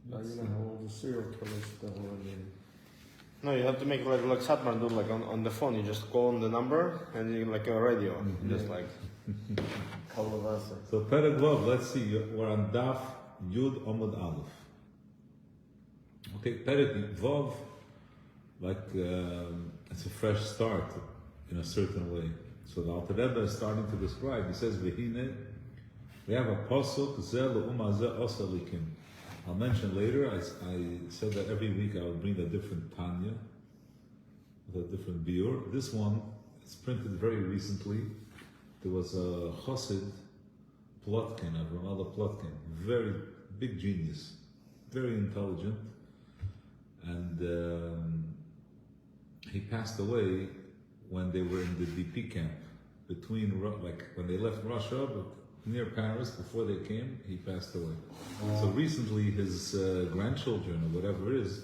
You know how all the serial killers that were in. No, you have to make like Satmar do like on the phone. You just call on the number and you like a radio, just like. Kalavasa. So Perek Vav, let's see, we're on Daf Yud Omud Aleph. Okay, Perek Vav, like it's a fresh start in a certain way. So the Alter Rebbe is starting to describe. He says, "V'hine," we have a pasuk Zeh le'uma zeh osa likim. I'll mention later. I said that every week I would bring a different Tanya with a different biur. This one, it's printed very recently. There was a Chassid, Plotkin, Avramala Plotkin, very big genius, very intelligent, and he passed away when they were in the DP camp, between, like when they left Russia, but near Paris, before they came, he passed away. So recently his grandchildren, or whatever it is,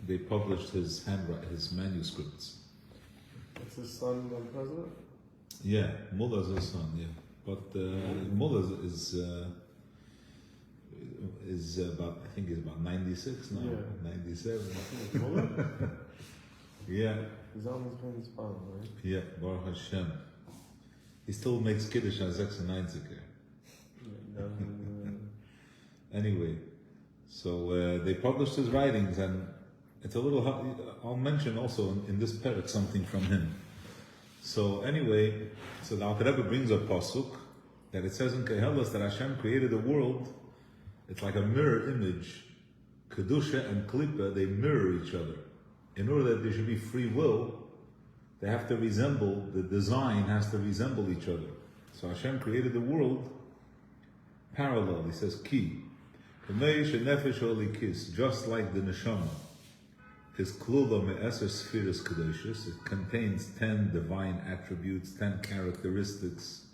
they published his manuscripts. It's his son, the president? Yeah, Mullah's his son, yeah. But Mullah is about, I think he's about 96 now, Yeah. 97. Mullah? Yeah, He's almost been his father, right? yeah, Baruch Hashem. He still makes Kiddush as 96. Anyway, so they published his writings, and it's a little, I'll mention also in this parak something from him. So anyway, so the Alter Rebbe brings a pasuk that it says in Kehelas that Hashem created the world. It's like a mirror image. Kedusha and Klippa, they mirror each other. In order that there should be free will, they have to resemble, the design has to resemble each other. So Hashem created the world parallel. He says, Ki. Just like the neshama is klula me'eser spheres kedoshis, it contains 10 divine attributes, 10 characteristics.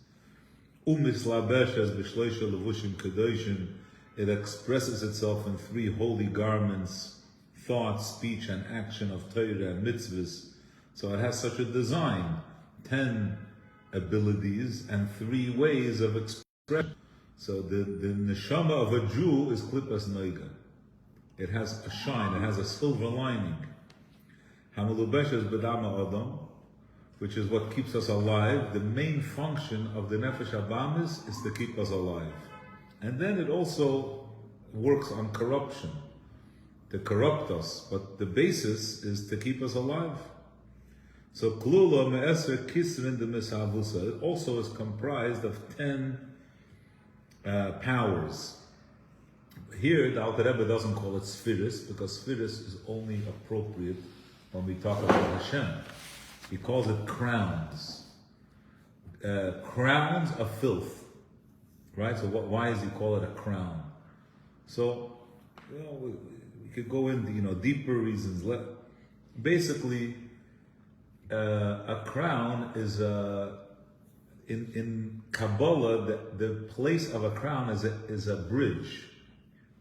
Umislabeshes b'shleisha levushim kedoshim, it expresses itself in 3 holy garments, thought, speech, and action of Torah and mitzvahs. So it has such a design, 10 abilities and 3 ways of expression. So the neshama of a Jew is klippas noiga. It has a shine, it has a silver lining. Hamalubeshes bedama adam, which is what keeps us alive. The main function of the nefesh habamis is to keep us alive. And then it also works on corruption, to corrupt us, but the basis is to keep us alive. So klula me'eser kisrin de misavusa, it also is comprised of 10 powers. Here, the Alter Rebbe doesn't call it spheres, because spheres is only appropriate when we talk about Hashem. He calls it crowns. Crowns of filth. Right? So why does he call it a crown? So, we could go into, deeper reasons. Basically, a crown is in Kabbalah, the place of a crown is a bridge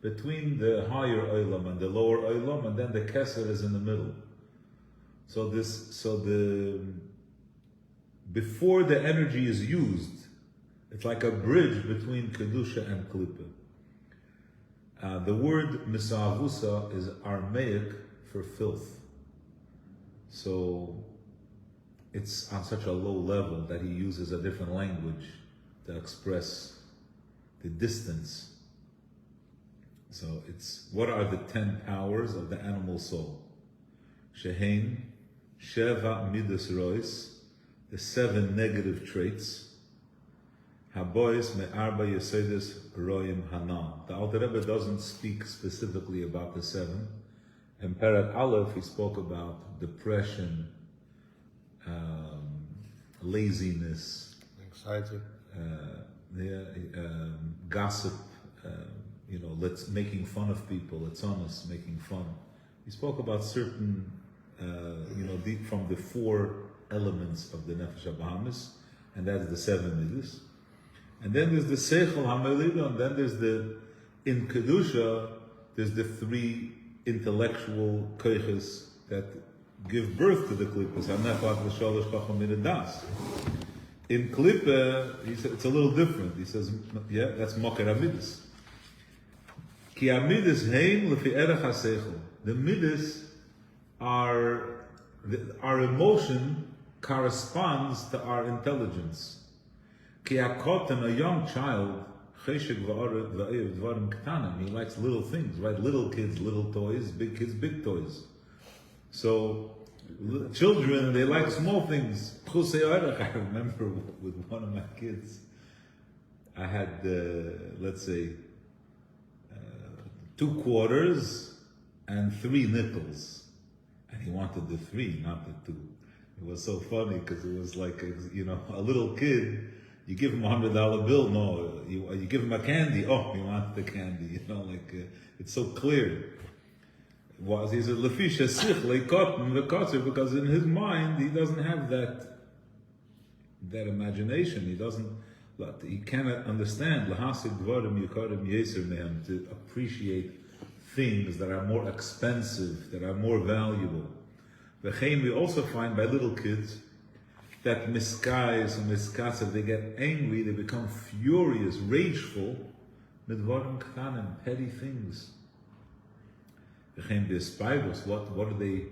between the higher olam and the lower olam, and then the keser is in the middle. So before the energy is used, it's like a bridge between kedusha and klippa. The word misavusa is Aramaic for filth. So it's on such a low level that he uses a different language to express the distance. So it's, what are the 10 powers of the animal soul? Shehein, Sheva Midas Rois, the 7 negative traits. Habois me'arba yesedes roim hanan. The Alter Rebbe doesn't speak specifically about the 7. In Perek Aleph, he spoke about depression, laziness, Anxiety. Gossip, making fun of people, it's on us making fun. He spoke about certain, from the 4 elements of the Nefesh HaBahamis, and that's the 7 midas. And then there's the Seichel HaMelida, and then there's in Kedusha, there's the 3 intellectual koiches that give birth to the klippas. In Klippa, he said it's a little different. He says, that's Makar Amidus. Ki amidis heim lefi erech hasechel. The midis are, our emotion corresponds to our intelligence. Ki hakotan, a young child, cheshek va'orev dvarim ketanim. He likes little things, right? Little kids, little toys. Big kids, big toys. So, children, they like small things. I remember with one of my kids, I had, let's say, 2 quarters and 3 nickels. And he wanted the 3, not the 2. It was so funny because it was like, a little kid, you give him a $100 bill, no, you give him a candy, oh, he wants the candy, it's so clear. He said, Lefisha sich leikotten, because in his mind, he doesn't have that imagination, he cannot understand to appreciate things that are more expensive, that are more valuable. We also find by little kids that miskais and miskasa, they get angry, they become furious, rageful, petty things. What do they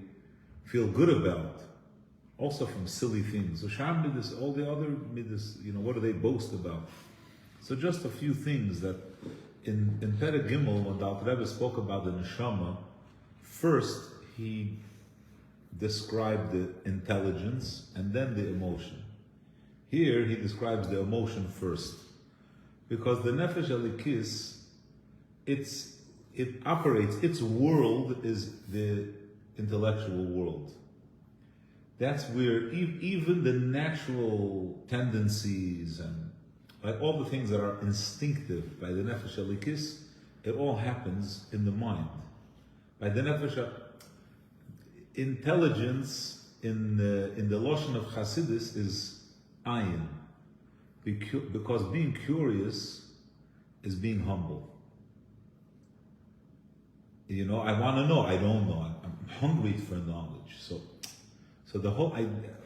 feel good about? Also from silly things. So Sham midas, all the other midas, what do they boast about? So just a few things that in Perek Gimel, when the Alter Rebbe spoke about the neshama, first he described the intelligence and then the emotion. Here he describes the emotion first, because the nefesh elikis, it operates, its world is the intellectual world. That's where even the natural tendencies and like all the things that are instinctive by the nefesh elikis, it all happens in the mind. By the nefesh, intelligence in the lashon of Chassidus is ayin, because being curious is being humble. I want to know. I don't know. I'm hungry for knowledge. So the whole,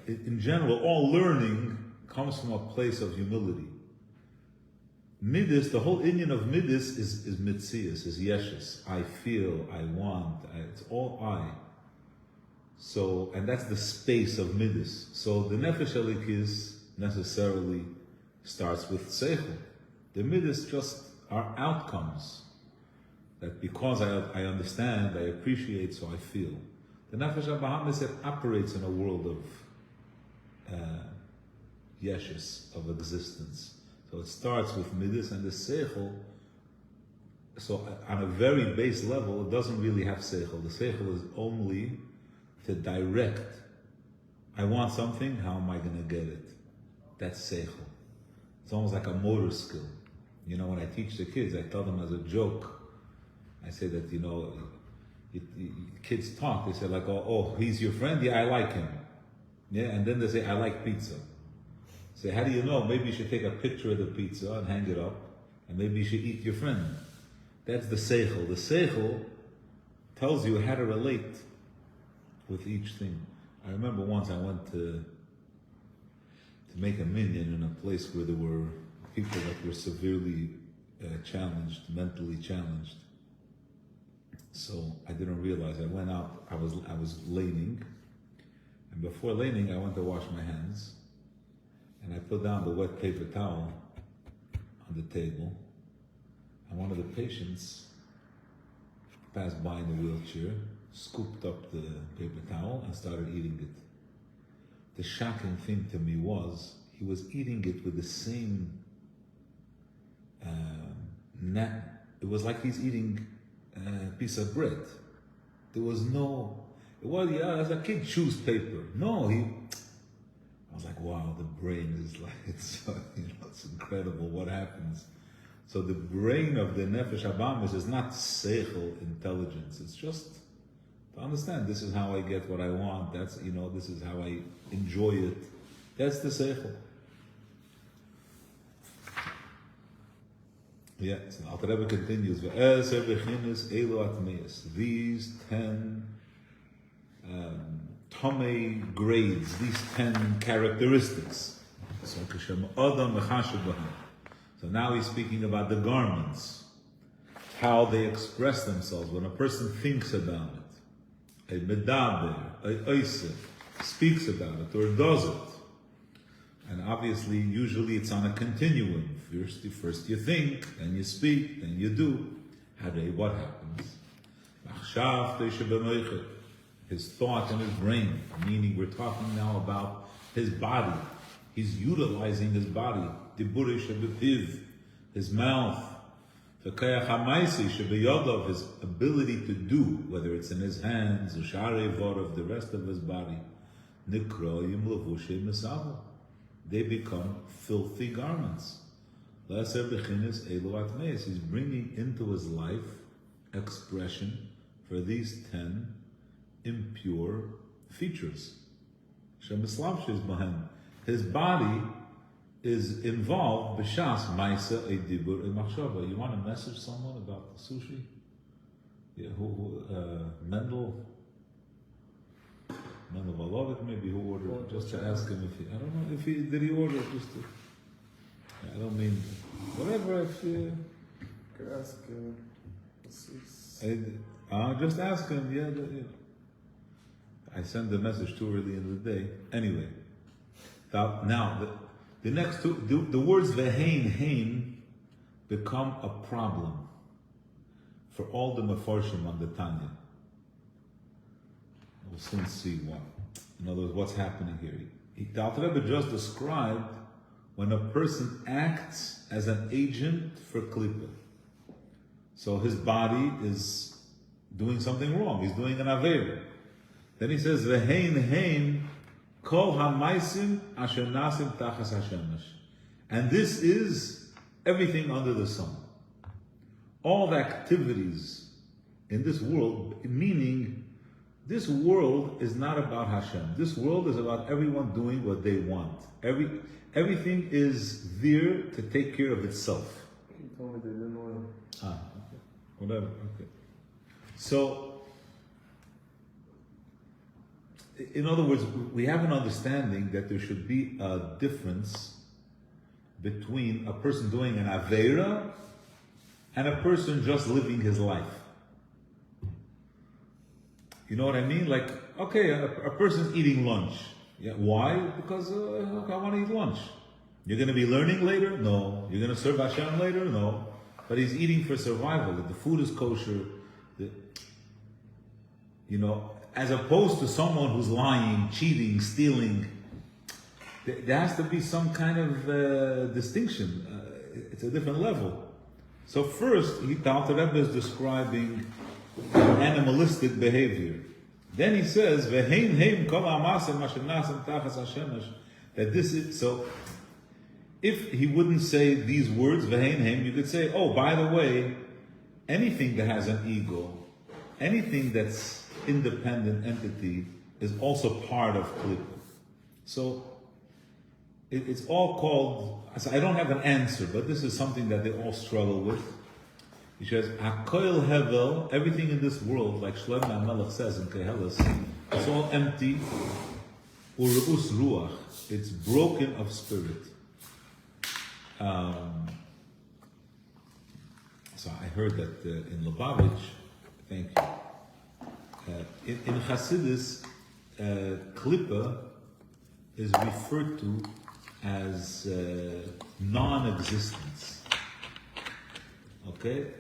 in general, all learning comes from a place of humility. Midas, the whole Indian of Midas is mitzias, is yeshus. I feel, I want, it's all I. So, and that's the space of Midas. So the Nefesh Elikis necessarily starts with Seichel. The Midas just are outcomes. That because I understand, I appreciate, so I feel. The Nefesh HaBahamis, it operates in a world of yeshus, of existence. So it starts with Midas and the Seichel. So on a very base level, it doesn't really have Seichel. The Seichel is only to direct. I want something, how am I going to get it? That's Seichel. It's almost like a motor skill. When I teach the kids, I tell them as a joke, I say that, kids talk, they say like, oh, he's your friend? Yeah, I like him. Yeah, and then they say, I like pizza. Say, how do you know? Maybe you should take a picture of the pizza and hang it up, and maybe you should eat your friend. That's the Seichel. The Seichel tells you how to relate with each thing. I remember once I went to make a minyan in a place where there were people that were severely challenged, mentally challenged. So I didn't realize. I went out. I was laning, and before laning, I went to wash my hands, and I put down the wet paper towel on the table, and one of the patients passed by in a wheelchair, scooped up the paper towel, and started eating it. The shocking thing to me was he was eating it with the same it was like he's eating piece of bread. There was no, as a kid chews paper. No, I was like, wow, the brain is like, it's incredible what happens. So the brain of the Nefesh Habamis is not Seichel intelligence. It's just to understand, this is how I get what I want. That's, this is how I enjoy it. That's the Seichel. Yeah, so the Alter Rebbe continues, these 10 Tomei grades, these 10 characteristics. So now he's speaking about the garments. how they express themselves. When a person thinks about it, a medaber, a oiseh, speaks about it or does it. And obviously, usually it's on a continuum. First you think, then you speak, then you do. What happens? His thought and his brain, meaning we're talking now about his body. He's utilizing his body, his mouth, his ability to do, whether it's in his hands, or of the rest of his body. They become filthy garments. He's bringing into his life expression for these 10 impure features. His body is involved. You want to message someone about the sushi? Yeah, Mendel Valovic, maybe, who ordered, just to ask him if he, I don't know if he, did he order just to, I don't mean, whatever, if you Could ask, just ask him, yeah. I sent the message too early in the day. Anyway, now, the next two, the words vehein, hein, become a problem for all the mefarshim on the Tanya. We'll soon see what. In other words, what's happening here. The Alter Rebbe just described when a person acts as an agent for klipa. So his body is doing something wrong. He's doing an aveira. Then he says, "Vehein hein kol hamaisim asher nasim tachas hashemesh," and this is everything under the sun. All the activities in this world, meaning this world is not about Hashem. This world is about everyone doing what they want. Everything is there to take care of itself. he told me they didn't know. Okay. Whatever. Okay. So, in other words, we have an understanding that there should be a difference between a person doing an aveira and a person just living his life. You know what I mean? Like, okay, a person's eating lunch. Yeah, why? Because I want to eat lunch. You're going to be learning later? No. You're going to serve Hashem later? No. But he's eating for survival. The food is kosher. As opposed to someone who's lying, cheating, stealing. There has to be some kind of distinction. It's a different level. So first, the Alter Rebbe is describing animalistic behavior. Then he says, that this is, so if he wouldn't say these words, you could say, oh, by the way, anything that has an ego, anything that's independent entity is also part of klippa. So it's all called, so I don't have an answer, but this is something that they all struggle with. He says, Hakoil Hevel, everything in this world, like Shlomo HaMelech says in Kehelis, it's all empty. Ureus Ruach, it's broken of spirit. So I heard that in Lubavitch, thank you. In Hasidus, Klippa is referred to as non-existence. Okay?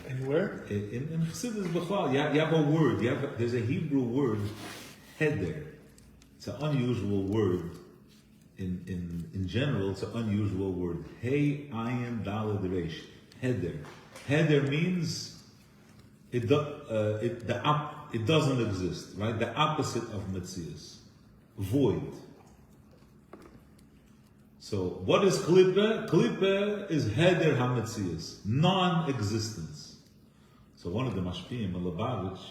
Anywhere? In Chassidus B'chlal, you have a word. There's a Hebrew word, heder. It's an unusual word. In general, it's an unusual word. Hey, ayin, daled, resh. Heder. Heder means it doesn't exist, right? The opposite of metzius, void. So, what is klippah? Klippah is heder hametzius, non-existence. So one of the mashpiyim, Lubavitch,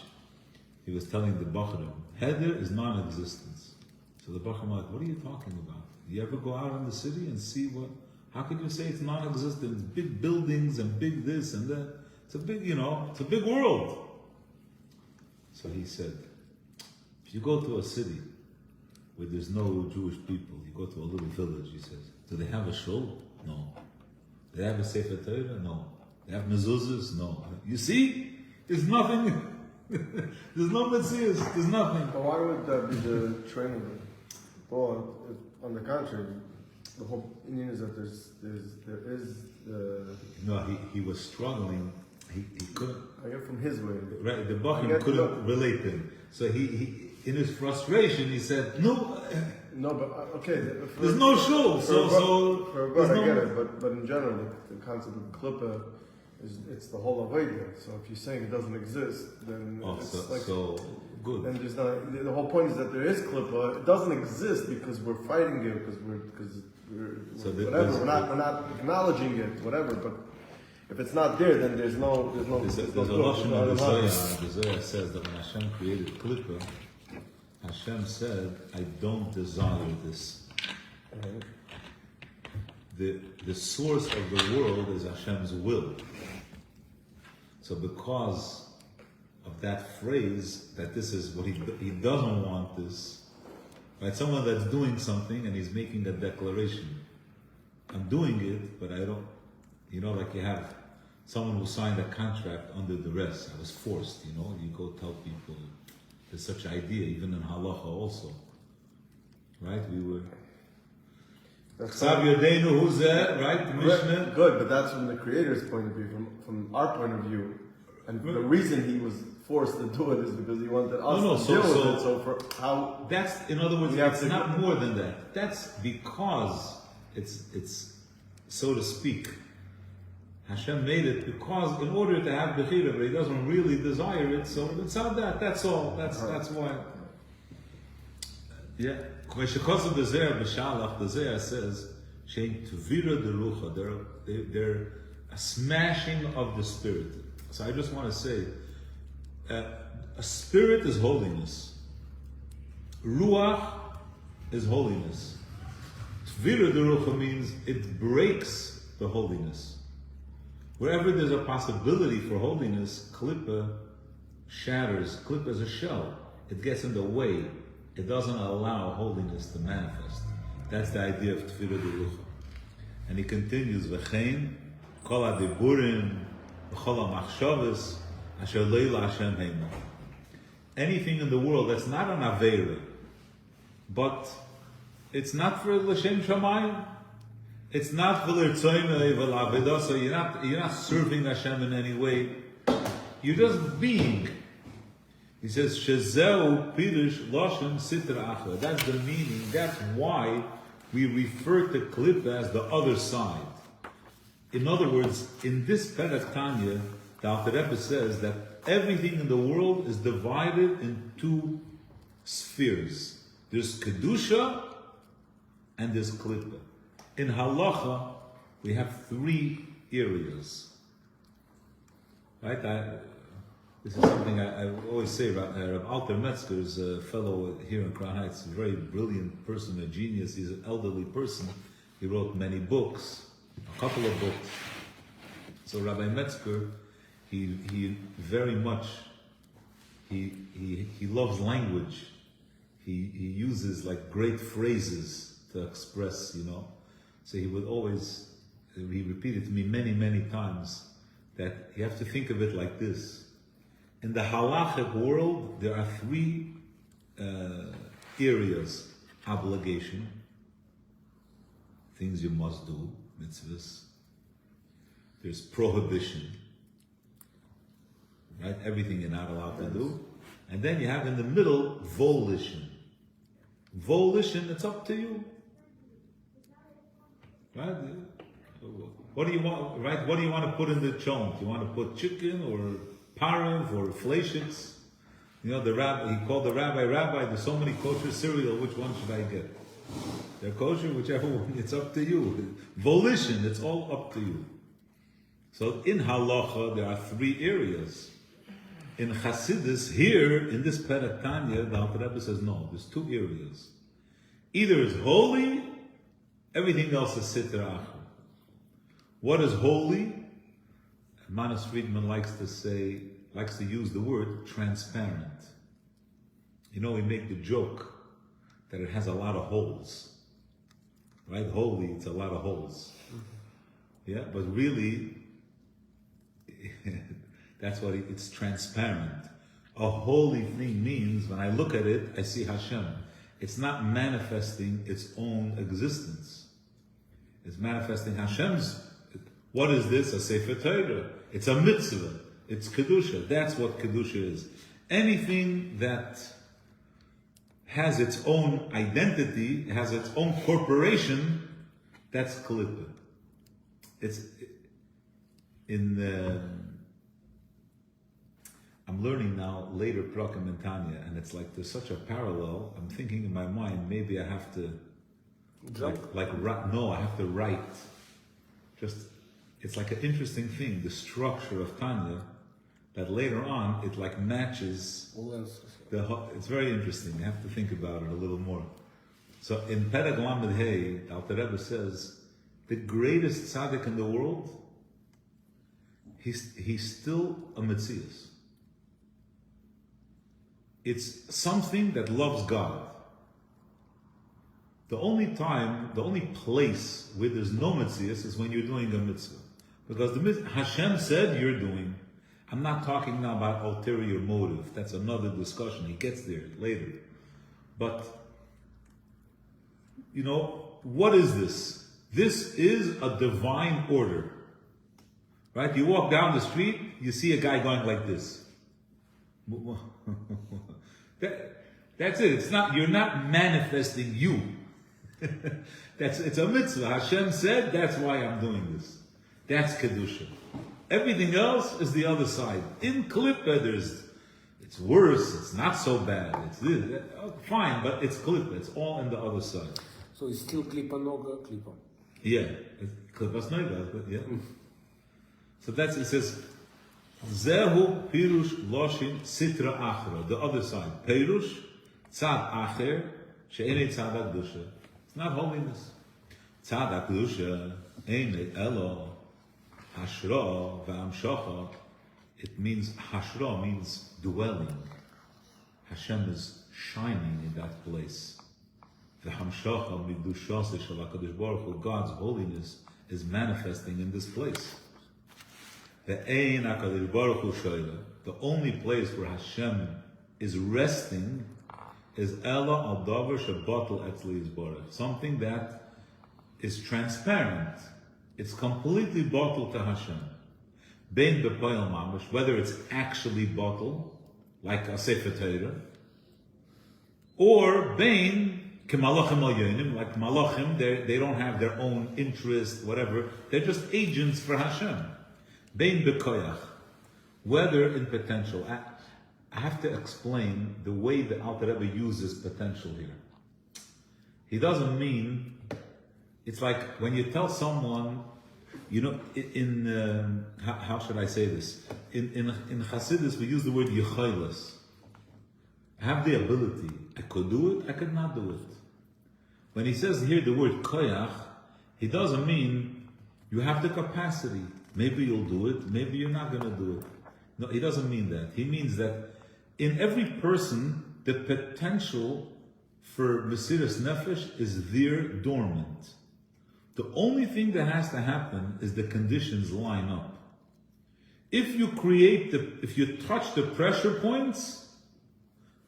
he was telling the Bachrim, heder is non-existence. So the Bachrim were like, what are you talking about? You ever go out in the city and see how could you say it's non-existent? Big buildings and big this and that. It's a big, it's a big world. So he said, if you go to a city where there's no Jewish people, you go to a little village, he says, do they have a shul? No. Do they have a Sefer Torah? No. They have mezuzahs? No. You see? There's nothing. There's no mezuzahs. There's nothing. But why would that be the training? Well, on the contrary, the whole Indian is that there is the. No, he was struggling. He couldn't. I get from his way. Right, the Bachim couldn't relate to him. So he in his frustration, he said, no. No, but okay. There's no show. For I get it, but in general, the concept of klippa it's the whole avodah. So if you're saying it doesn't exist, then it's good. And there's not. The whole point is that there is klippa. It doesn't exist because we're fighting it because we're not acknowledging it, whatever. But if it's not there, then there's no. There's a lashon of the Zohar. The Zohar says that when Hashem created klippa, Hashem said, "I don't desire this." The source of the world is Hashem's will. So because of that phrase, that this is what he doesn't want this, right? Someone that's doing something and he's making a declaration. I'm doing it, but I don't, like you have someone who signed a contract under duress. I was forced, you go tell people there's such an idea, even in halacha also. Right? We were Ksav Yodeinu, who's that? Right? The Mishnah. Good, but that's from the creator's point of view, from our point of view. And the reason he was forced to do it is because he wanted us to deal with it. So for how that's, in other words, it's not more than that. That's because it's so to speak. Hashem made it because in order to have Bechira, but he doesn't really desire it, so it's not that. That's all. That's why. Yeah. Because of the Zohar B'Shalach, the Zohar says, "Shein Tvira de Rucha." They're a smashing of the spirit. So I just want to say, a spirit is holiness. Ruach is holiness. Tvira de Rucha means it breaks the holiness. Wherever there's a possibility for holiness, klippa shatters. Klippa is a shell. It gets in the way. It doesn't allow holiness to manifest. That's the idea of Tefillah Derucha. And he continues, V'chein, kol hadiburim, v'chol hamachshavos, asher leila Hashem heima. Anything in the world that's not an aveira, but it's not for l'shem shamayim, it's not for l'rtzoyna v'l'avedah, so you're not serving Hashem in any way. You're just being. He says, Shezeu Pirush Lashon Sitra Achra. That's the meaning. That's why we refer to Klippa as the other side. In other words, in this Perek Tanya, the Alter Rebbe says that everything in the world is divided in two spheres. There's Kedusha and there's Klippa. In Halacha, we have three areas. Right? This is something I always say about Alter Metzger is a fellow here in Crown Heights, a very brilliant person, a genius. He's an elderly person. He wrote many books, a couple of books. So Rabbi Metzger, he very much, he loves language. He uses like great phrases to express, So he would always, he repeated to me many, many times that you have to think of it like this. In the halachic world, there are three areas: obligation, things you must do, mitzvahs. There's prohibition, right? Everything you're not allowed to do. And then you have in the middle, volition. Volition, it's up to you. Right? What do you want, right? What do you want to put in the chont? You want to put chicken or parov or fleischiks? The rabbi, he called the rabbi, there's so many kosher cereal, which one should I get? They're kosher, whichever one, it's up to you. Volition, it's all up to you. So in halacha, there are three areas. In Chassidus, here, in this Perek Tanya, the Alter Rebbe says, no, there's two areas. Either it's holy, everything else is sitra achra. What is holy? Manas Friedman likes to use the word transparent. We make the joke that it has a lot of holes. Right? Holy, it's a lot of holes. Yeah, but really, That's what it's transparent. A holy thing means, when I look at it, I see Hashem. It's not manifesting its own existence. It's manifesting Hashem's. What is this? A Sefer Torah. It's a mitzvah. It's Kedusha. That's what Kedusha is. Anything that has its own identity, has its own corporation, that's Klippa. It's I'm learning now later Prakim and Tanya, and it's like there's such a parallel. I'm thinking in my mind, maybe I have to I have to write. It's like an interesting thing, the structure of Tanya, that later on it like matches. It's very interesting. You have to think about it a little more. So in Perek Lamed Hey, the Alter Rebbe says, the greatest tzaddik in the world, he's still a Metzias. It's something that loves God. The only place where there's no Metzias is when you're doing a mitzvah. Because Hashem said you're doing. I'm not talking now about ulterior motive. That's another discussion. He gets there later. But, what is this? This is a divine order. Right? You walk down the street, you see a guy going like this. That's it. You're not manifesting you. It's a mitzvah. Hashem said, that's why I'm doing this. That's Kedusha. Everything else is the other side. In Klippa, it's worse, it's not so bad, it's this, fine, but it's Klippa, it's all in the other side. So it's still Klippa Noga, Klippa. Yeah, Klippa's Noga, but yeah. So it says, Zehu Pirush Loshin Sitra Achra, the other side. Pirush, Tzad Acher, She'ene Tzad HaKdusha. It's not holiness. Tzad HaKdusha, Eine Elo, Hashra v'amshacha, it means, Hashra means dwelling. Hashem is shining in that place. V'hamshacha midushase shel HaKadosh Baruch Hu, God's holiness is manifesting in this place. Ve'ein HaKadosh Baruch Hu shoyla, the only place where Hashem is resting is Ela al davar shebatel etzli yisbarach, something that is transparent. It's completely bottled to Hashem. Bein bepoil mamash, whether it's actually bottled, like a Sefer Torah, or bein kemalachim al yonim, like malachim, they don't have their own interest, whatever. They're just agents for Hashem. Bein bekoyach, whether in potential. I have to explain the way the Alter Rebbe uses potential here. He doesn't mean. It's like when you tell someone, how should I say this? In Hasidus, we use the word yecholos. I have the ability. I could do it, I could not do it. When he says here the word koyach, he doesn't mean you have the capacity. Maybe you'll do it, maybe you're not going to do it. No, he doesn't mean that. He means that in every person, the potential for Mesiras Nefesh is there dormant. The only thing that has to happen is the conditions line up. If you touch the pressure points,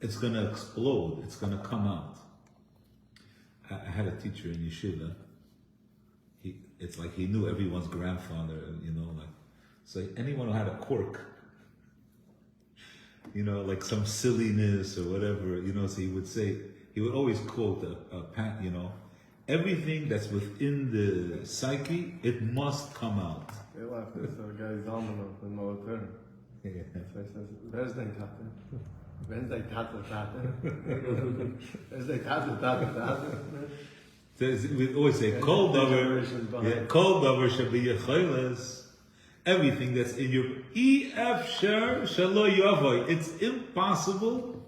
it's going to explode. It's going to come out. I had a teacher in yeshiva. It's like he knew everyone's grandfather, So anyone who had a quirk, like some silliness or whatever, so he would always quote everything that's within the psyche, it must come out. They laughed at the guy Zalmanov in Military. So he says, where's the Tata? Where's the Tata? Where's the Tata? We always say, Kol davar should be yecholos. Everything that's in your efshar shelo yavoy. It's impossible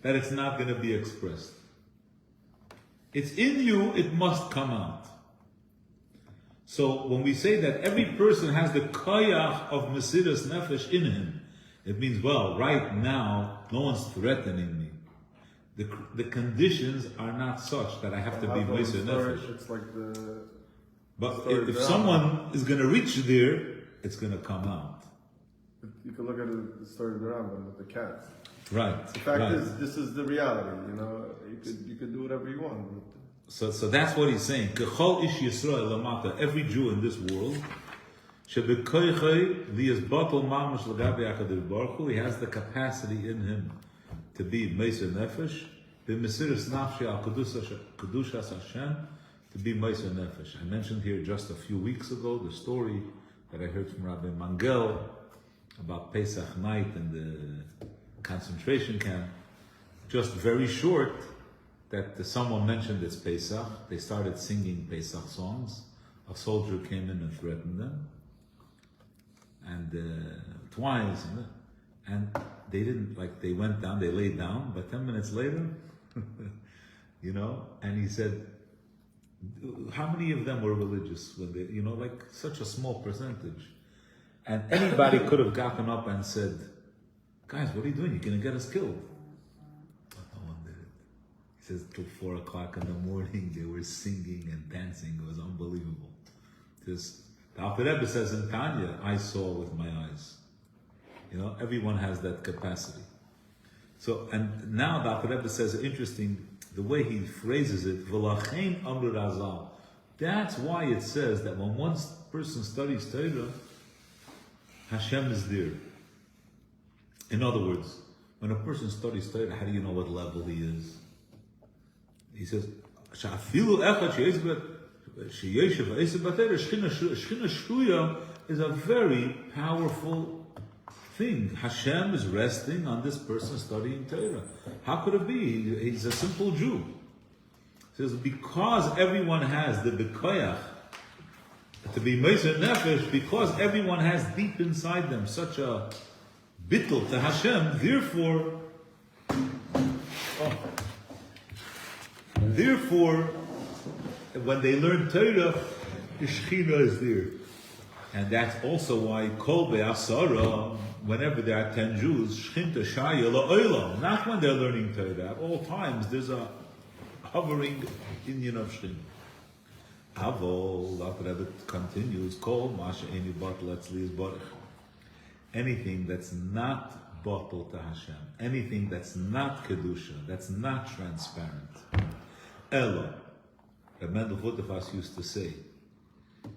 that it's not going to be expressed. It's in you, it must come out. So when we say that every person has the koyach of Mesiras Nefesh in him, it means, right now, no one's threatening me. The conditions are not such that I have to be Mesiras Nefesh. It's like but if someone is going to reach there, it's going to come out. You can look at the story of the Rambam with the cats. Right. The fact is, this is the reality. You could do whatever you want. So that's what he's saying. Kechol ish Yisrael lamata. Every Jew in this world, shebekoichei liyizbatel mamash l'gabe HaKadosh Baruch Hu. He has the capacity in him to be Meiser Nefesh, b'mesiras nafshi al kedushas Hashem, to be Meiser Nefesh. I mentioned here just a few weeks ago the story that I heard from Rabbi Mangel about Pesach night in the concentration camp. Just very short, that someone mentioned it's Pesach. They started singing Pesach songs. A soldier came in and threatened them, and twice, and they didn't, they went down, they laid down, but 10 minutes later, and he said, how many of them were religious when they, such a small percentage. And anybody could have gotten up and said, guys, what are you doing? You're going to get us killed. But no one did it. He says, till 4 o'clock in the morning, they were singing and dancing. It was unbelievable. The Alter Rebbe says in Tanya, I saw with my eyes. Everyone has that capacity. So, and now the Alter Rebbe says, interesting, the way he phrases it, V'lachein amru razal. That's why it says that when one person studies Torah, Hashem is there. In other words, when a person studies Torah, how do you know what level he is? He says, Sha'afilu echad she'yeshev ha'esed b'Torah, Shechina shruya is a very powerful thing. Hashem is resting on this person studying Torah. How could it be? He's a simple Jew. He says, because everyone has the B'koyach, to be Meiser Nefesh, because everyone has deep inside them such a bittul to Hashem, therefore, when they learn Torah, the Shechina is there. And that's also why Kol Be'asara, whenever there are 10 Jews, Shechinta Shaya La'olam, not when they're learning Torah. At all times, there's a hovering Indian of Shechinta. Avol, after that it continues, Kol Masha Eni Batel Etzli is Barech. Anything that's not bottled to Hashem, anything that's not Kedusha, that's not transparent. Ella, Reb Mendel Futerfas used to say,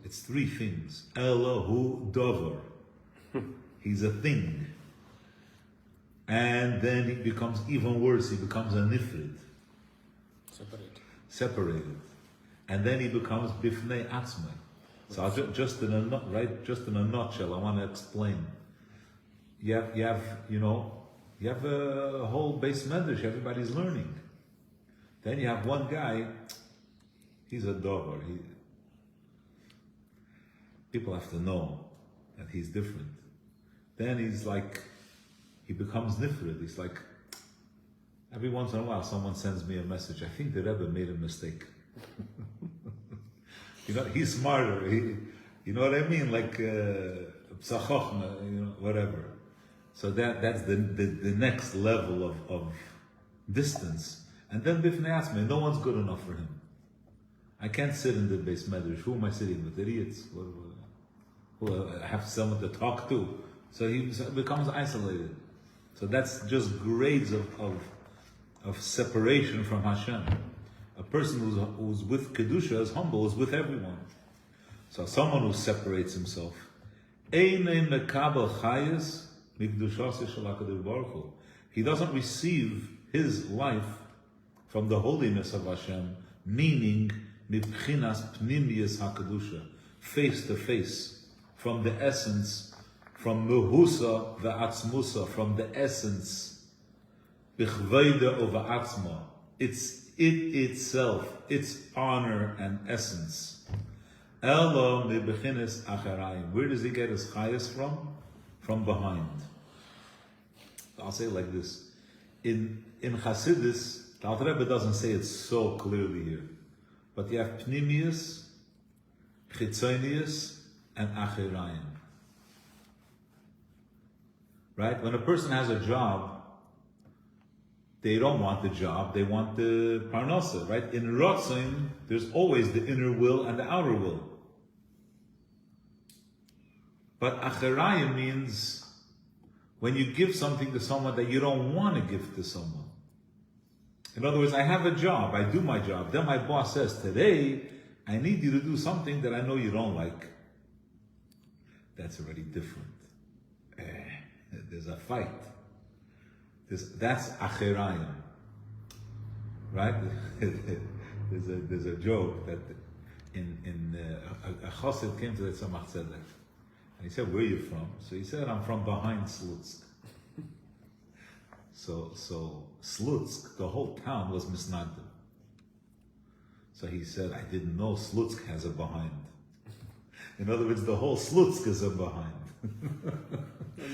it's 3 things. Ella hu dover. He's a thing. And then he becomes even worse, he becomes a nifrid. Separated. And then he becomes bifnei atzmai. So just in a nutshell, I want to explain. You have a whole base medrash, everybody's learning. Then you have one guy, he's a dover. People have to know that he's different. Then he becomes nifrid. He's like, every once in a while someone sends me a message, I think the Rebbe made a mistake. He's smarter. You know what I mean? Like psachochma, whatever. So that's the next level of distance. And then bifnei atzmai, no one's good enough for him. I can't sit in the base medrash. Who am I sitting with? Idiots. Who I have someone to talk to. So he becomes isolated. So that's just grades of separation from Hashem. A person who's with Kedusha is humble, is with everyone. So someone who separates himself. He doesn't receive his life from the holiness of Hashem, meaning face to face, from the essence, from mehusa v'atzmusa, from the essence, bichveida over atzma. It's it itself, its honor and essence. Elo mebechinis acharayim. Where does he get his chayas from? From behind. I'll say it like this. In Chassidus, the Alter Rebbe doesn't say it so clearly here. But you have Pnimius, Chitzonius, and Acharayim. Right? When a person has a job, they don't want the job, they want the parnasa, right? In Rotzim, there's always the inner will and the outer will. But Acharayim means when you give something to someone that you don't want to give to someone. In other words, I have a job, I do my job. Then my boss says, today, I need you to do something that I know you don't like. That's already different. There's a fight. That's acherayim. Right? there's a joke that a chassid came to the Tzemach Tzedek. And he said, where are you from? So he said, I'm from behind Slutsk. So Slutsk, the whole town was misnagdim. So he said, I didn't know Slutsk has a behind. In other words, the whole Slutsk is a behind.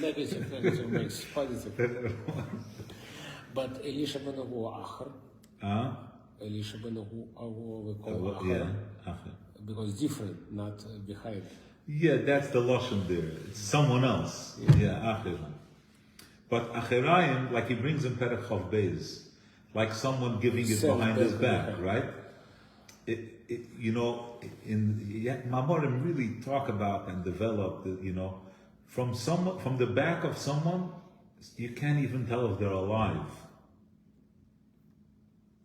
Negative makes positive. But Elisha ben Acher. Elisha ben Acher, we call Acher. Because different, not behind. Yeah, that's the lashon there. It's someone else. Yeah, Acher. But Acherayim, like he brings in Perek Chav Beis, like someone giving it behind his back, right? Mamorim really talk about and develop, from the back of someone, you can't even tell if they're alive.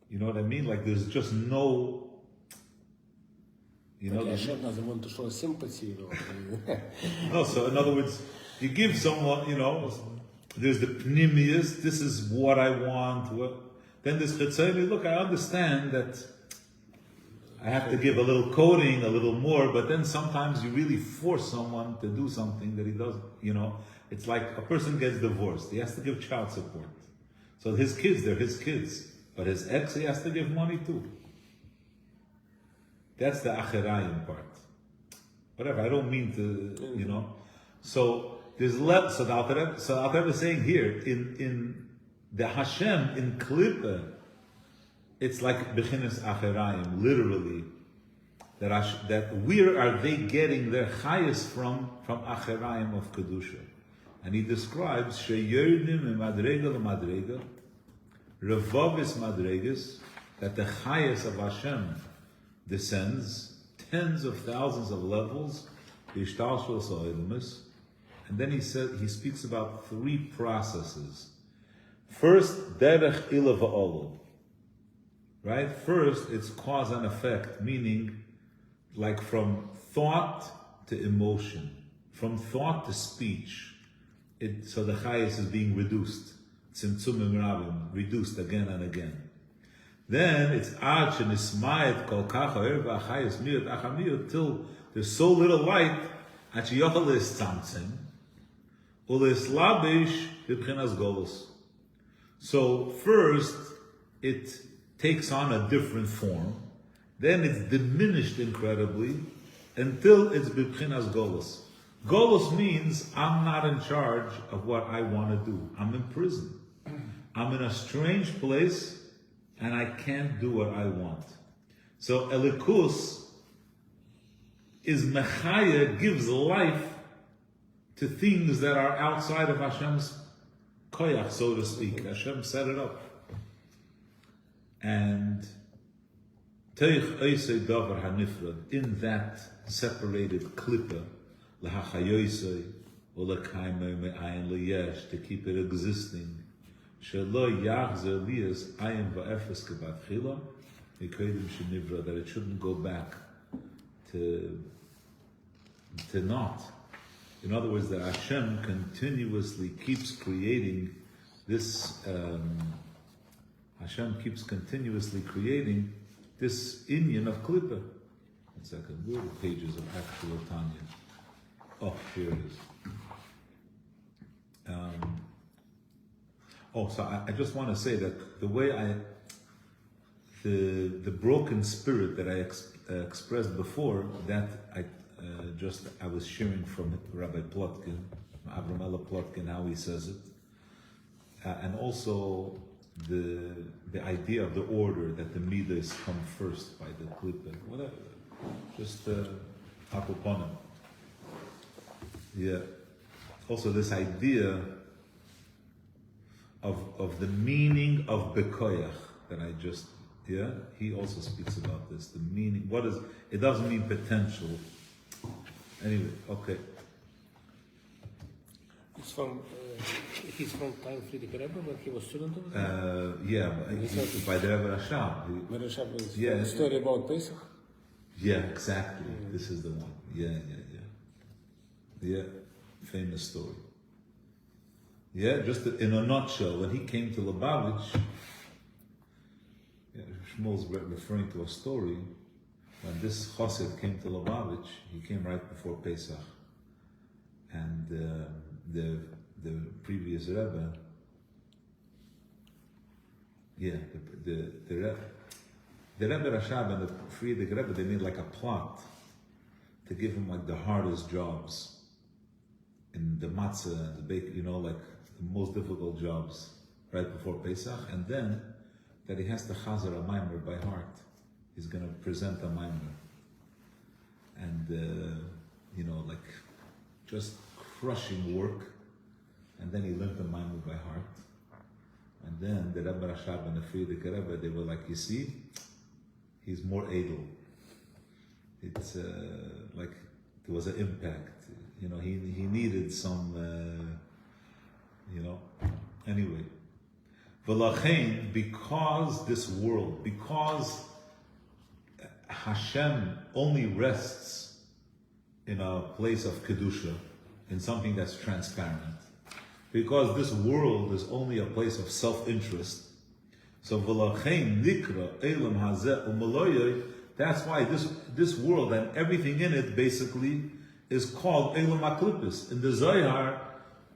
You know what I mean? Like there's just no. Hashem doesn't want to show sympathy. No, so in other words, you give someone, there's the pnimius, this is what I want. Then there's chetzoni, look, I understand that I have to give a little coding, a little more, but then sometimes you really force someone to do something that he doesn't, It's like a person gets divorced, he has to give child support. So his kids, they're his kids. But his ex, he has to give money too. That's the acherayim part. Whatever, I don't mean to, So there's left. So the Alter Rebbe is saying here in the Hashem in Klippe, it's like bechinas acherayim, literally. That where are they getting their chayes from acherayim of kedusha? And he describes sheyerdim madrega lemadrega, revavis madregas, that the chayes of Hashem descends tens of thousands of levels, and then he speaks about three processes. First, derech ila va'olu. Right? First, it's cause and effect, meaning like from thought to emotion, from thought to speech. So the chayes is being reduced, tzimtzumim rabim, reduced again and again. Then it's ach and ismayet kol kacha erva achayis miyot achamiyot till there's so little light at yochel is tzamtzim ulis labish b'bchinas golus. So first it takes on a different form, then it's diminished incredibly until it's b'bchinas golus. Golus means I'm not in charge of what I want to do. I'm in prison. I'm in a strange place and I can't do what I want. So Elikus is mechaya, gives life to things that are outside of Hashem's koyach, so to speak. Hashem set it up. And teich oisei davar hanifrad, in that separated klippa, lehachayoisei, or lekaimei me'ayin leyesh, to keep it existing, that it shouldn't go back to naught. In other words, that Hashem continuously keeps creating this. Hashem keeps continuously creating this inyan of Klippa. 1 second, where are the pages of actual Tanya? Oh, here it is. So I just want to say that the way the broken spirit that I expressed before, that I was sharing from Rabbi Plotkin, Avram Ella Plotkin, how he says it, and also the idea of the order that the midas come first by the klipa, whatever, just apoponim. Yeah. Also this idea of the meaning of bekoyach that I just, he also speaks about this. The meaning, it doesn't mean potential. Anyway, okay. It's from he's from time Friedrich Rebbe when he was student of the by the Rebbe Rashab. Rashab is Yeah. story about Pesach. Yeah, exactly. This is the one. Yeah, famous story. Yeah, just in a nutshell, when he came to Lubavitch, Shmuel's referring to a story. When this chassid came to Lubavitch, he came right before Pesach, and the previous Rebbe, the Rebbe Rashab and the Friedrich Rebbe, they made like a plot to give him like the hardest jobs in the matzah and the bake, like the most difficult jobs right before Pesach, and then that he has to chazer a maimer by heart. He's going to present a maimer, and like just crushing work, and then he learned the maimer by heart. And then the Rebbe Rashab and the Friedrich Rebbe, they were like, you see, he's more edel. It's like there was an impact. He needed some, Anyway, v'lachein, because Hashem only rests in a place of kedusha, in something that's transparent. Because this world is only a place of self-interest. So v'lachein nikra elam hazeh u'maloyay. That's why this world and everything in it basically is called elam haklipis. In the Zohar,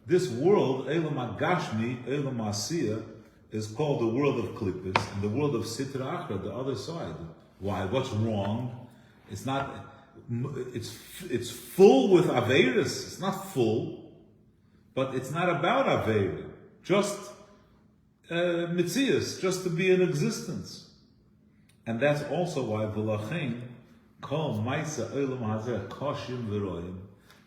this world, elam hagashmi, elam ha'asiyah, is called the world of klippis, and the world of sitra achra, the other side. Why? What's wrong? It's not. It's full with averis. It's not full, but it's not about aveira. Just mitzias, just to be in existence. And that's also why v'lachein kol ma'isa olam hazeh koshim v'roim.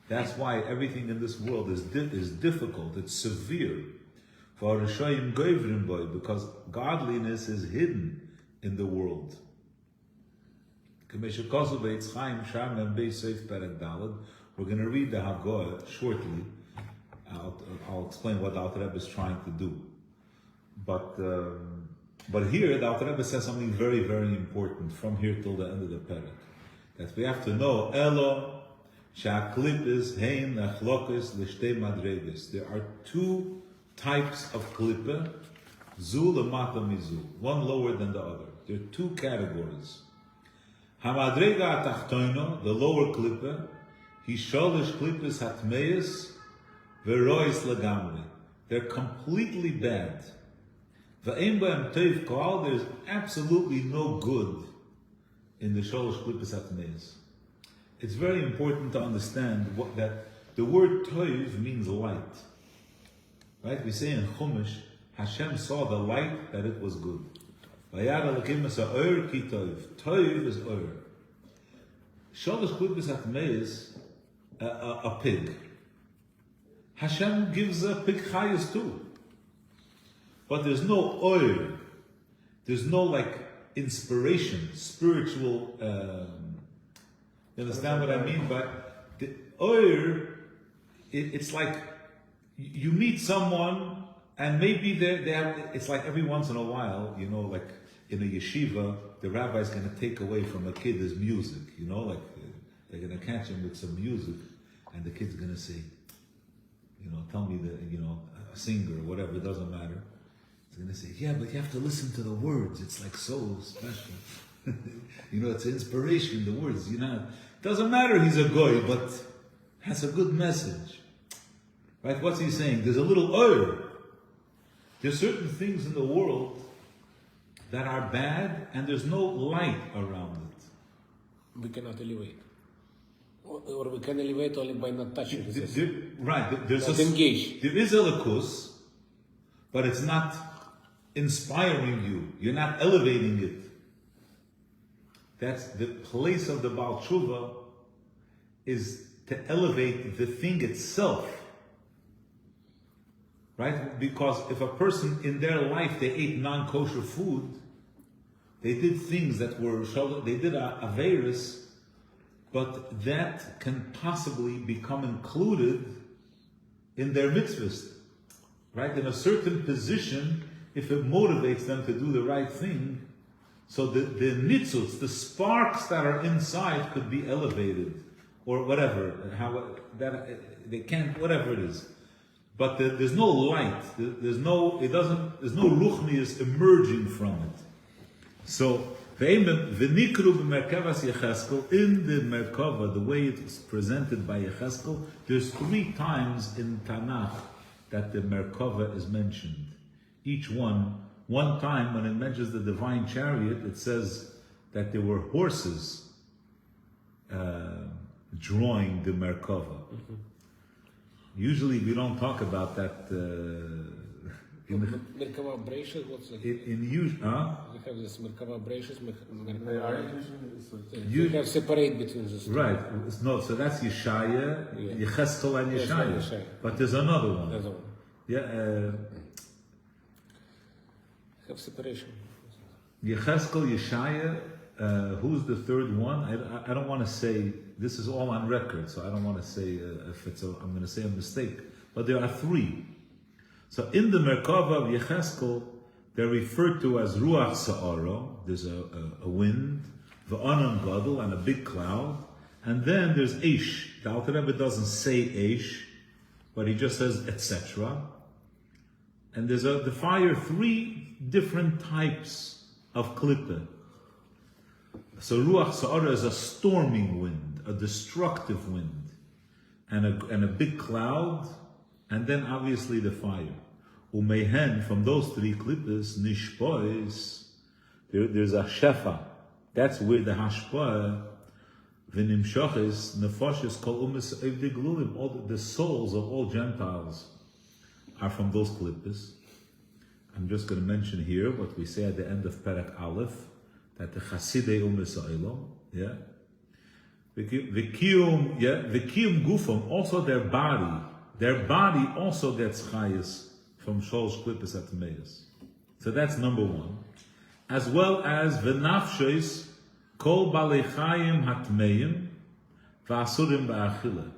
That's why everything in this world is difficult. It's severe. For Rishayim goivrim boy, because godliness is hidden in the world. We're going to read the Haggadah shortly. I'll explain what the Alter Rebbe is trying to do. But here, the Alter Rebbe says something very, very important from here till the end of the parak. That we have to know, Elo, Sha'klipis, Hein, Echlokis, Lishtei Madregis. There are two types of klippah, Zu lemata mizu, one lower than the other. There are two categories. Hamadrega atachtoino, the lower klippah, Hisholish klippis hatmeis, Verois legamri. They're completely bad. V'ein b'hem teiv kol, there's absolutely no good in the Sholish klippis hatmeis. It's very important to understand that the word toiv means light. Right? We say in Chumash, Hashem saw the light that it was good. Vayad Elokim es ha'or ki toiv. Toiv is or. Sholish klippis hatmeis, a pig. Hashem gives a pig chayas too. But there's no oil. There's no inspiration, spiritual. You understand what I mean? But the oil, it's like you meet someone and maybe they have. It's like every once in a while, like in a yeshiva, the rabbi is going to take away from a kid his music. They're going to catch him with some music, and the kid's going to say, tell me a singer or whatever, it doesn't matter. He's going to say, yeah, but you have to listen to the words. It's like so special. It's inspiration, the words, Doesn't matter he's a goy, but has a good message. Right? What's he saying? There's a little oil. There's certain things in the world that are bad and there's no light around it. We cannot elevate. Or we can elevate only by not touching it. Right. There is a lakus, but it's not inspiring you. You're not elevating it. That's the place of the Baal Tshuva, is to elevate the thing itself. Right? Because if a person in their life, they ate non-kosher food, they did things that were, they did a virus, but that can possibly become included in their mitzvahs. right, in a certain position, if it motivates them to do the right thing, so the nitzuts, the sparks that are inside could be elevated, or whatever, they can't, whatever it is. But there's no light, there's no ruchnius emerging from it. So, in the Merkava, the way it's presented by Yecheskel, there's 3 times in Tanakh that the Merkava is mentioned. Each one time when it mentions the divine chariot, it says that there were horses drawing the Merkava. Usually we don't talk about that Merkava braces, what's it? in usual. We have this Merkava braces, Yeah. you have separate between the two. Right. No, so that's Yeshaya, Yecheskel and Yeshaya. Yeshaya. But there's another one. That's one. Yeah. Have separation. Yecheskel, Yeshaya. Who's the third one? I don't want to say, this is all on record, so I don't want to say I'm going to say a mistake. But there are 3. So in the Merkava of Yecheskel, they're referred to as Ruach Sa'ara. There's a wind, V'anan Gadol, and a big cloud. And then there's Eish. The Alter Rebbe doesn't say Eish, but he just says etc. And there's the fire, 3 different types of klippah. So Ruach Sa'ara is a storming wind, a destructive wind, and a big cloud, and then obviously the fire. Umehen, from those 3 klippahs, nishpois, there's a shefa. That's where the hashpah, v'nimshachis, nefashis, kol umis evdei glulim, all the souls of all Gentiles are from those klippahs. I'm just going to mention here what we say at the end of Perek Aleph, that the Chasidei Umis Ha'olam, V'kiyum gufam, also their body also gets chayas from Sholosh Klippos HaTameis. So that's number 1. As well as v'nafshes kol balei chayim hatmeim v'asurim ba'achila.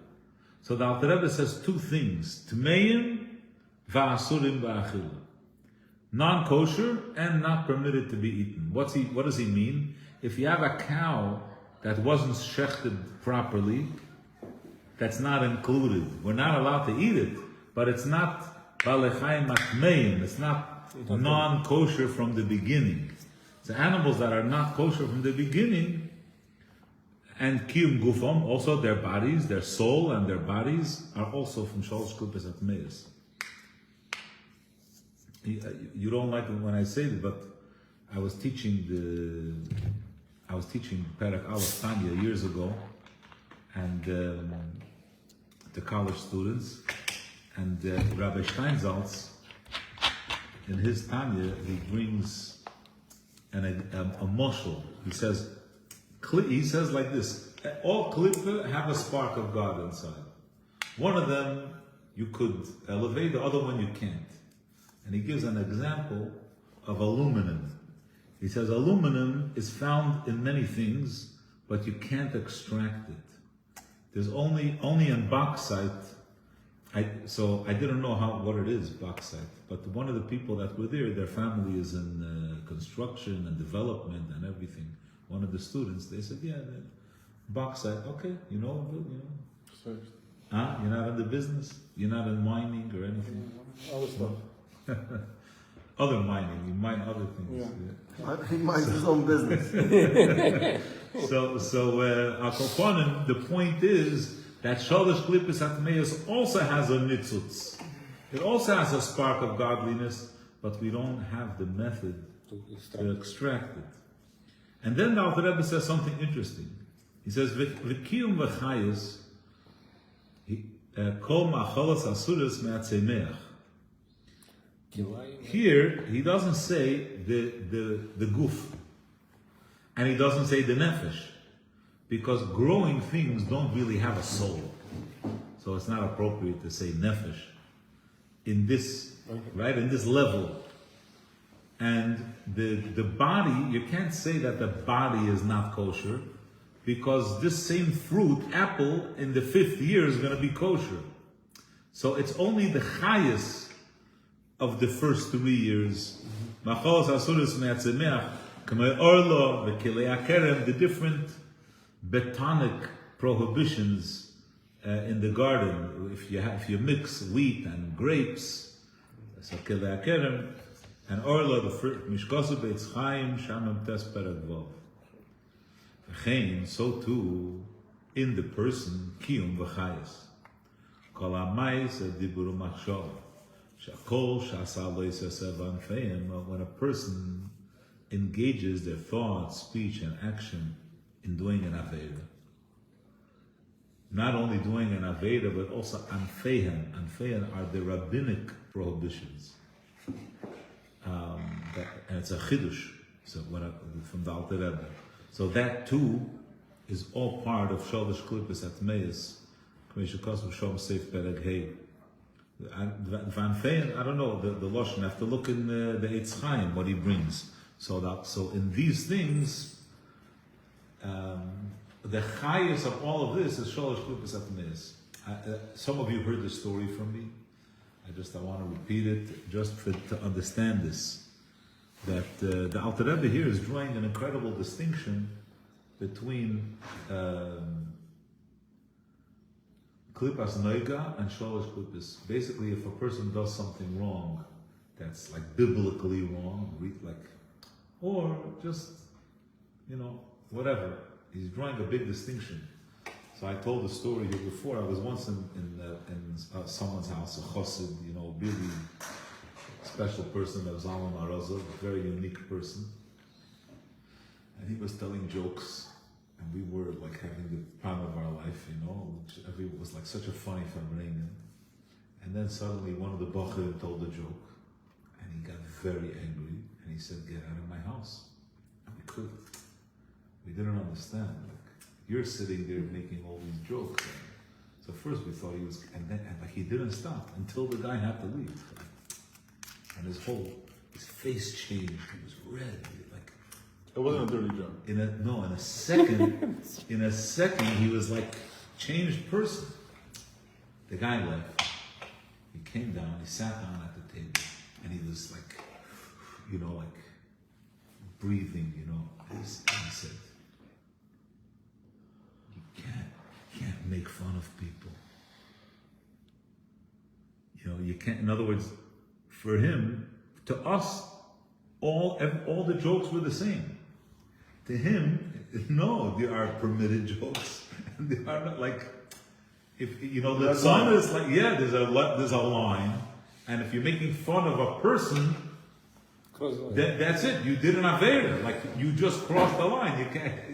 So the Alter Rebbe says 2 things: Tmeim v'asurim ba'achila. Non-kosher and not permitted to be eaten. What does he mean? If you have a cow that wasn't shechted properly, that's not included. We're not allowed to eat it, but it's not balechayim matmeim. It's not non-kosher from the beginning. The animals that are not kosher from the beginning, and kiyum gufam, also their bodies, their soul and their bodies are also from shalosh klippos hatmeis. You don't like it when I say it, but I was teaching Perek Aleph Tanya years ago, and the college students, and Rabbi Steinsaltz, in his Tanya, he brings a moshel. He says like this: all klippah have a spark of God inside. One of them you could elevate, the other one you can't. And he gives an example of aluminum. He says aluminum is found in many things, but you can't extract it. There's only in bauxite. So I didn't know what it is, bauxite. But one of the people that were there, their family is in construction and development and everything. One of the students, they said, bauxite. Okay, you know. You're not in the business. You're not in mining or anything. Other stuff. Other mining, you mine other things. He minds his own business. So the point is that Shalosh Klippos HaTameis also has a nitzutz. It also has a spark of godliness, but we don't have the method to extract it. And then the Alter Rebbe says something interesting. He says, "V'kiyum v'chayis kol ma'acholos asuros me'atzemeach." Here, he doesn't say the guf, and he doesn't say the nefesh, because growing things don't really have a soul. So it's not appropriate to say nefesh in this, right, in this level. And the body, you can't say that the body is not kosher, because this same fruit, apple, in the 5th year is going to be kosher. So it's only the chayas of the first 3 years. Machalos asuros me'atzemeach, kamei orlo, v'kilei akerem, the different botanic prohibitions in the garden. If you mix wheat and grapes, so kilei akerem, and orlo, the first, mishkosu beitz chaim, shamem tes perek vov. V'chein, so too, in the person, kiyum v'chayis. Kol ha'mayis dibur u'machshov. Shakol shasa lo yisaseh v'anfeim, when a person engages their thought, speech, and action in doing an Aveda. Not only doing an Aveda, but also Anfeihan. Anfeihan are the rabbinic prohibitions. And it's a Chidush, so from the Alter Rebbe. So that too is all part of Sholosh Klippos Atmeis, K'mei Shom Seif Perek Hei. Anfeihan, I don't know, the Lashon, I have to look in the Eitz Chaim, what he brings. So in these things, the highest of all of this is Sholosh Klippos Atmeis. Some of you heard the story from me. I want to repeat it just to understand this. That the Alter Rebbe here is drawing an incredible distinction between Klippas Noiga and Sholosh Klippos. Basically, if a person does something wrong, that's like biblically wrong, or just, whatever. He's drawing a big distinction. So I told the story here before. I was once in someone's house, a chassid, really special person, that was Zalman Arazov, a very unique person. And he was telling jokes, and we were like having the time of our life, it was like such a funny Fabreinian. And then suddenly one of the Bachrim told a joke, and he got very angry, and he said, "Get out of my house." And we couldn't. We didn't understand. You're sitting there making all these jokes. So first we thought he was, and he didn't stop until the guy had to leave. And his face changed. He was red. It wasn't a dirty joke. In a second, he was like changed person. The guy left. He came down. He sat down at the table, and he was like breathing. And he said, "You can't make fun of people. You can't." In other words, for him, to us, all the jokes were the same. To him, no, they are permitted jokes. They are not the sun is there's a line, and if you're making fun of a person, that's it. You did an avera. You just crossed the line.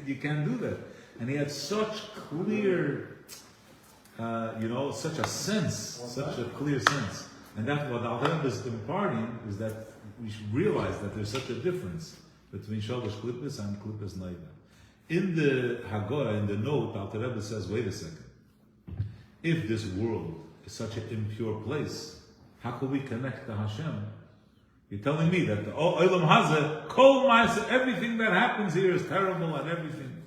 You can't do that. And he had such clear, such a sense, such a clear sense. And that's what Al-Rebbe is imparting, is that we should realize that there's such a difference between Sholosh Klippos and Klippos Noiga. In the Haggadah, in the note, Al-Rebbe says, wait a second. If this world is such an impure place, how can we connect to Hashem? You're telling me that the Olam Hazeh, Kol Ma'aseh, everything that happens here is terrible and everything.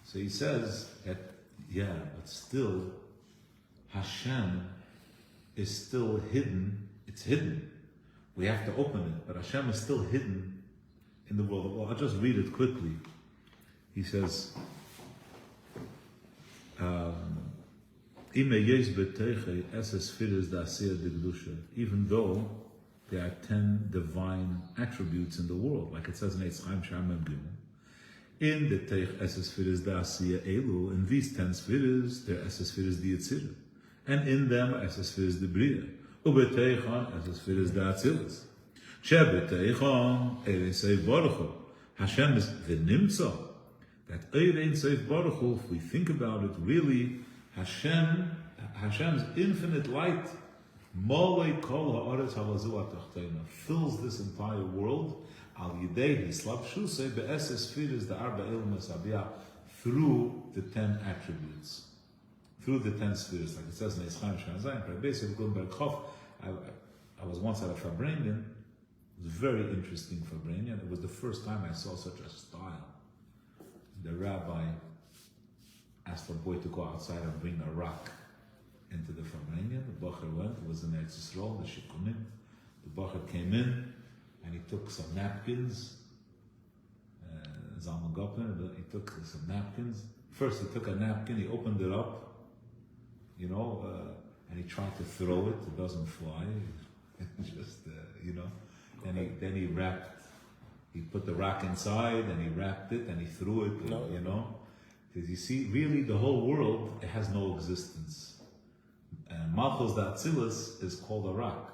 So he says that, but still, Hashem is still hidden. It's hidden. We have to open it, but Hashem is still hidden in the world. Well, I'll just read it quickly. He says, even though there are 10 divine attributes in the world, like it says in Eitz Chaim Shamem Gimel, in the Teich Eses Firis da Asiya Elu, in these 10 spheres, there are Eses Firis di Yitzira, and in them Eses Firis di Bria, Ubeteichon Eses Firis da Atzilis, Shebeteichon Erein Seif Baruch Hu, Hashem is the Nimtza, that Erein Seif Baruch Hu, if we think about it, really, Hashem's infinite light, Molei Kol Ha'aretz Halazu Atachteina, fills this entire world, Al Yidei Hislapshusei Be'eses Firis da Arba Elim Esabiyah, through the 10 attributes, through the 10 spheres, like it says in Eitz Chaim Shanzayin, basically Gulberg Chof. I was once at a Fabreinian. It was very interesting Fabreinian. It was the first time I saw such a style. The rabbi asked a boy to go outside and bring a rock into the Fabreinian. The Bacher went. It was in Eretz Yisrael, the Shikunim. The Bacher came in and he took some napkins. Zalman Gopner, he took some napkins. First, he took a napkin, he opened it up, and he tried to throw it. It doesn't fly. Just, Then he wrapped. He put the rock inside, and he wrapped it, and he threw it. Because you see, really, the whole world, it has no existence. And Malchus Datzilus is called a rock,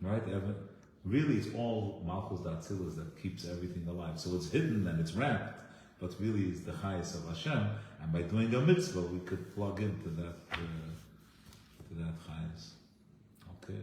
right? Really, it's all Malchus Datzilus that keeps everything alive. So it's hidden and it's wrapped, but really it's the highest of Hashem. And by doing a mitzvah, we could plug into that highest. Okay.